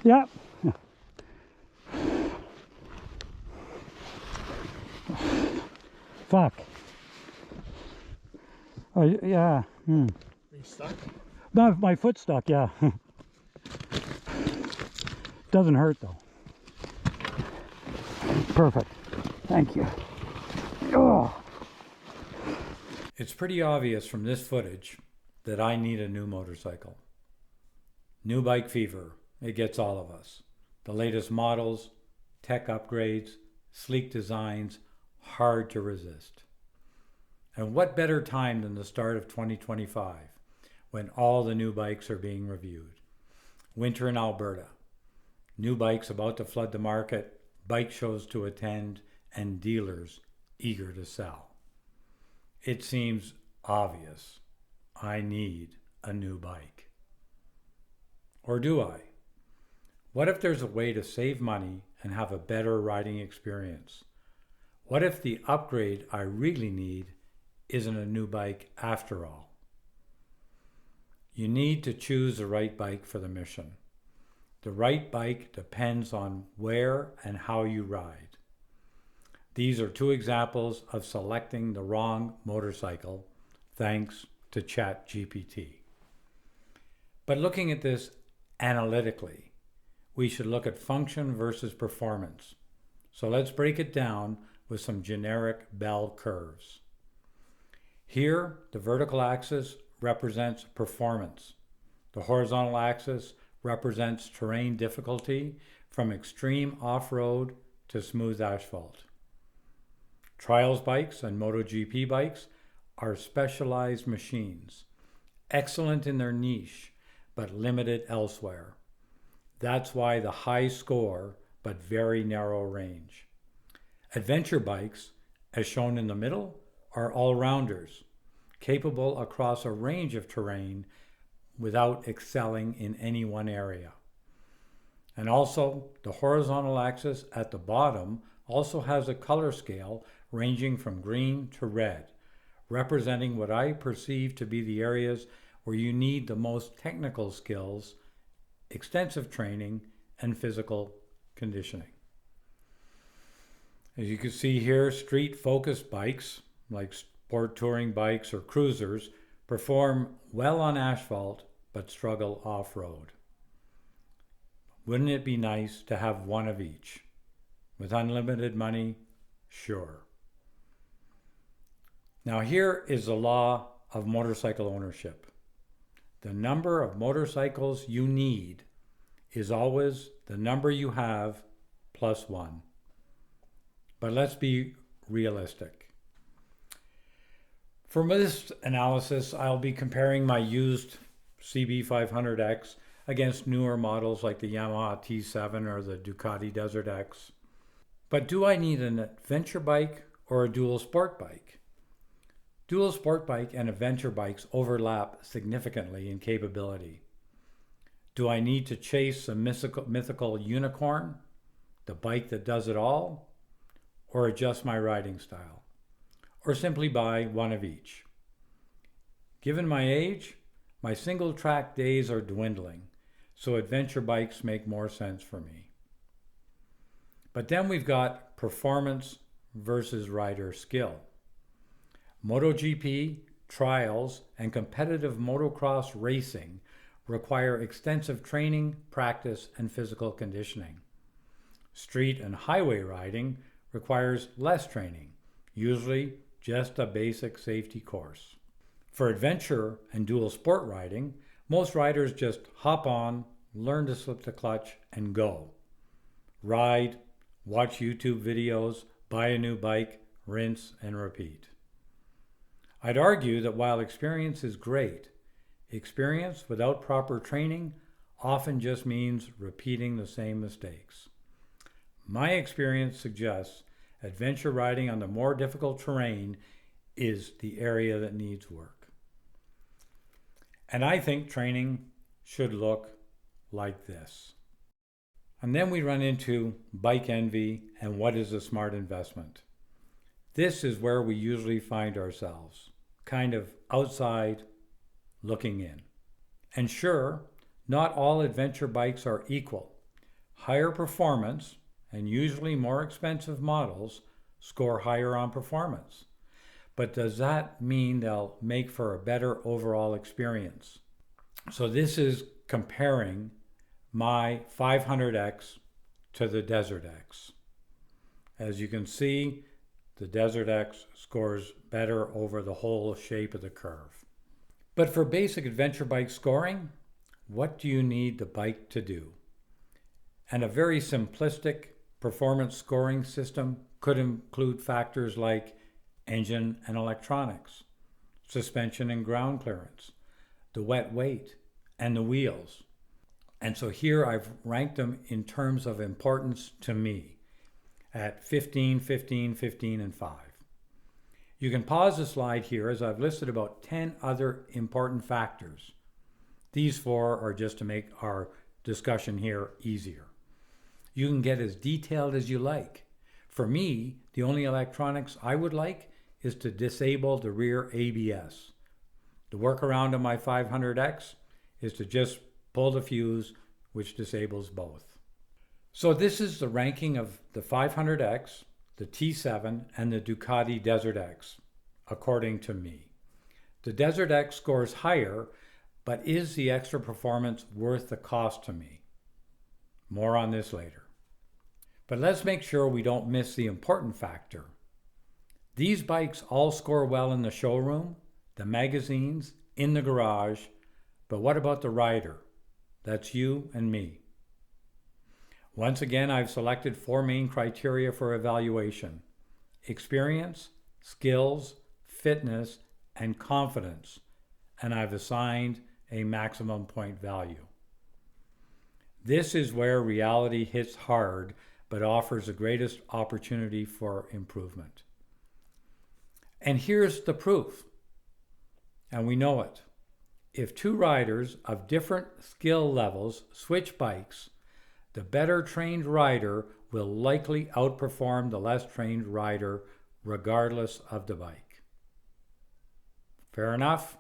Yeah. Fuck. Oh, yeah. Are you stuck? My foot's stuck, yeah. Doesn't hurt though. Perfect. Thank you. Oh. It's pretty obvious from this footage that I need a new motorcycle. New bike fever, it gets all of us. The latest models, tech upgrades, sleek designs, hard to resist. And what better time than the start of 2025, when all the new bikes are being reviewed. Winter in Alberta, new bikes about to flood the market, bike shows to attend, and dealers eager to sell. It seems obvious. I need a new bike. Or do I? What if there's a way to save money and have a better riding experience? What if the upgrade I really need isn't a new bike after all? You need to choose the right bike for the mission. The right bike depends on where and how you ride. These are two examples of selecting the wrong motorcycle, thanks to ChatGPT. But looking at this analytically, we should look at function versus performance. So let's break it down with some generic bell curves. Here, the vertical axis represents performance. The horizontal axis represents terrain difficulty from extreme off-road to smooth asphalt. Trials bikes and MotoGP bikes are specialized machines, excellent in their niche, but limited elsewhere. That's why the high score, but very narrow range. Adventure bikes, as shown in the middle, are all-rounders, capable across a range of terrain without excelling in any one area. And also, the horizontal axis at the bottom also has a color scale ranging from green to red, representing what I perceive to be the areas where you need the most technical skills, extensive training, and physical conditioning. As you can see here, street-focused bikes, like sport touring bikes or cruisers, perform well on asphalt but struggle off-road. Wouldn't it be nice to have one of each? With unlimited money, sure. Now here is the law of motorcycle ownership. The number of motorcycles you need is always the number you have plus one. But let's be realistic. For this analysis, I'll be comparing my used CB500X against newer models like the Yamaha T7 or the Ducati Desert X. But do I need an adventure bike or a dual sport bike? Dual sport bike and adventure bikes overlap significantly in capability. Do I need to chase a mythical unicorn, the bike that does it all, or adjust my riding style, or simply buy one of each? Given my age, my single track days are dwindling, so adventure bikes make more sense for me. But then we've got performance versus rider skill. MotoGP, trials, and competitive motocross racing require extensive training, practice, and physical conditioning. Street and highway riding requires less training, usually just a basic safety course. For adventure and dual sport riding, most riders just hop on, learn to slip the clutch, and go. Ride, watch YouTube videos, buy a new bike, rinse, and repeat. I'd argue that while experience is great, experience without proper training often just means repeating the same mistakes. My experience suggests adventure riding on the more difficult terrain is the area that needs work. And I think training should look like this. And then we run into bike envy and what is a smart investment. This is where we usually find ourselves, kind of outside looking in. And sure, not all adventure bikes are equal. Higher performance and usually more expensive models score higher on performance. But does that mean they'll make for a better overall experience? So this is comparing my 500X to the Desert X. As you can see, the Desert X scores better over the whole shape of the curve. But for basic adventure bike scoring, what do you need the bike to do? And a very simplistic performance scoring system could include factors like engine and electronics, suspension and ground clearance, the wet weight, and the wheels. And so here I've ranked them in terms of importance to me at 15, 15, 15, and 5. You can pause the slide here as I've listed about 10 other important factors. These 4 are just to make our discussion here easier. You can get as detailed as you like. For me, the only electronics I would like is to disable the rear ABS. The workaround on my 500X is to just pull the fuse, which disables both. So this is the ranking of the 500X, the T7, and the Ducati Desert X, according to me. The Desert X scores higher, but is the extra performance worth the cost to me? More on this later. But let's make sure we don't miss the important factor. These bikes all score well in the showroom, the magazines, in the garage, but what about the rider? That's you and me. Once again, I've selected 4 main criteria for evaluation: experience, skills, fitness, and confidence, and I've assigned a maximum point value. This is where reality hits hard, but offers the greatest opportunity for improvement. And here's the proof, and we know it. If 2 riders of different skill levels switch bikes, the better trained rider will likely outperform the less trained rider regardless of the bike. Fair enough?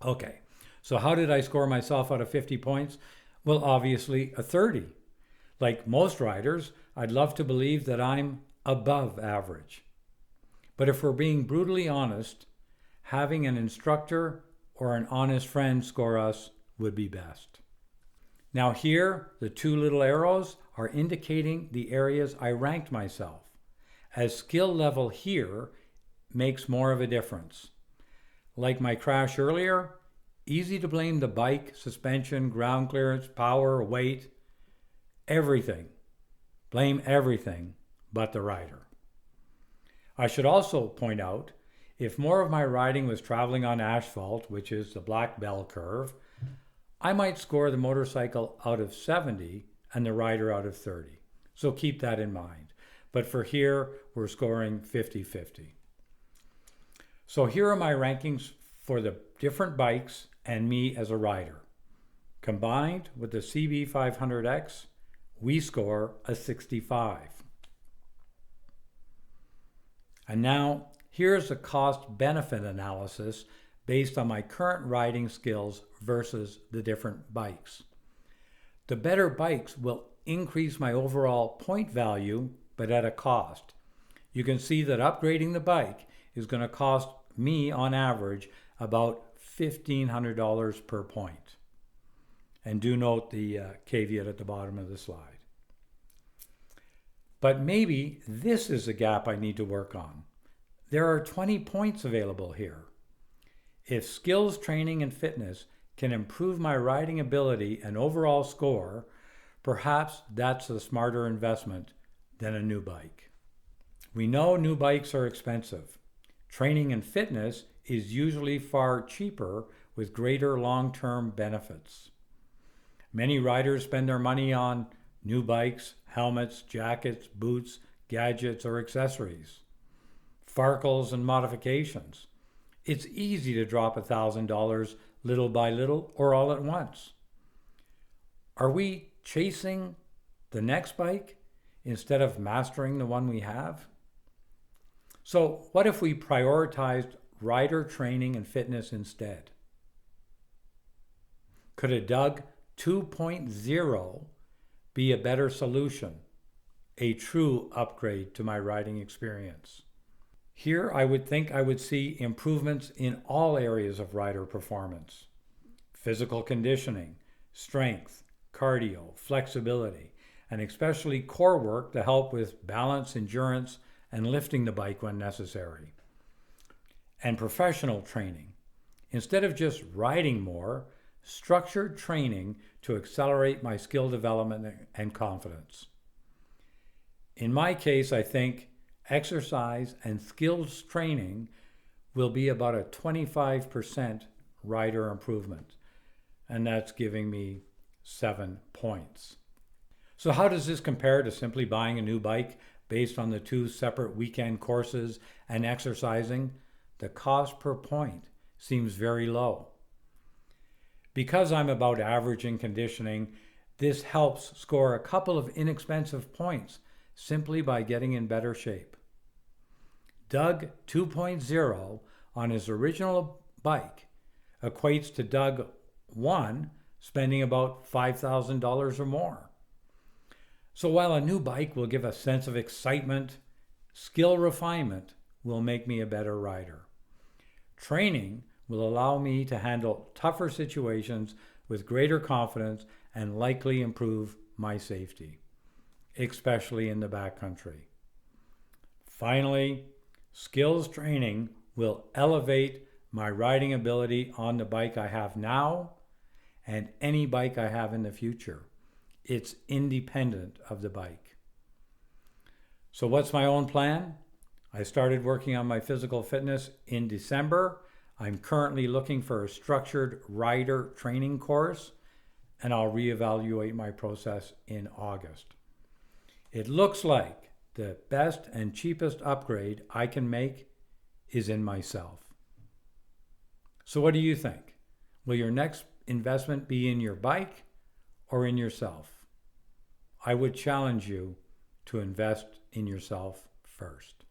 Okay, so how did I score myself out of 50 points? Well, obviously a 30. Like most riders, I'd love to believe that I'm above average. But if we're being brutally honest, having an instructor or an honest friend score us would be best. Now here, the 2 little arrows are indicating the areas I ranked myself, as skill level here makes more of a difference. Like my crash earlier, easy to blame the bike, suspension, ground clearance, power, weight, everything. Blame everything but the rider. I should also point out, if more of my riding was traveling on asphalt, which is the black bell curve, I might score the motorcycle out of 70 and the rider out of 30. So keep that in mind. But for here, we're scoring 50-50. So here are my rankings for the different bikes and me as a rider. Combined with the CB500X, we score a 65. And now, here's a cost-benefit analysis based on my current riding skills versus the different bikes. The better bikes will increase my overall point value, but at a cost. You can see that upgrading the bike is going to cost me, on average, about $1,500 per point. And do note the caveat at the bottom of the slide. But maybe this is a gap I need to work on. There are 20 points available here. If skills training and fitness can improve my riding ability and overall score, perhaps that's a smarter investment than a new bike. We know new bikes are expensive. Training and fitness is usually far cheaper with greater long-term benefits. Many riders spend their money on new bikes, helmets, jackets, boots, gadgets, or accessories, farkles and modifications. It's easy to drop $1,000 little by little or all at once. Are we chasing the next bike instead of mastering the one we have? So what if we prioritized rider training and fitness instead? Could a Doug 2.0 be a better solution, a true upgrade to my riding experience. Here I would think I would see improvements in all areas of rider performance: physical conditioning, strength, cardio, flexibility, and especially core work to help with balance, endurance, and lifting the bike when necessary. And professional training. Instead of just riding more, structured training to accelerate my skill development and confidence. In my case, I think exercise and skills training will be about a 25% rider improvement, and that's giving me 7 points. So how does this compare to simply buying a new bike based on the 2 separate weekend courses and exercising? The cost per point seems very low. Because I'm about average in conditioning, this helps score a couple of inexpensive points simply by getting in better shape. Doug 2.0 on his original bike equates to Doug 1 spending about $5,000 or more. So while a new bike will give a sense of excitement, skill refinement will make me a better rider. Training will allow me to handle tougher situations with greater confidence and likely improve my safety, especially in the backcountry. Finally, skills training will elevate my riding ability on the bike I have now and any bike I have in the future. It's independent of the bike. So what's my own plan? I started working on my physical fitness in December. I'm currently looking for a structured rider training course, and I'll reevaluate my process in August. It looks like the best and cheapest upgrade I can make is in myself. So what do you think? Will your next investment be in your bike or in yourself? I would challenge you to invest in yourself first.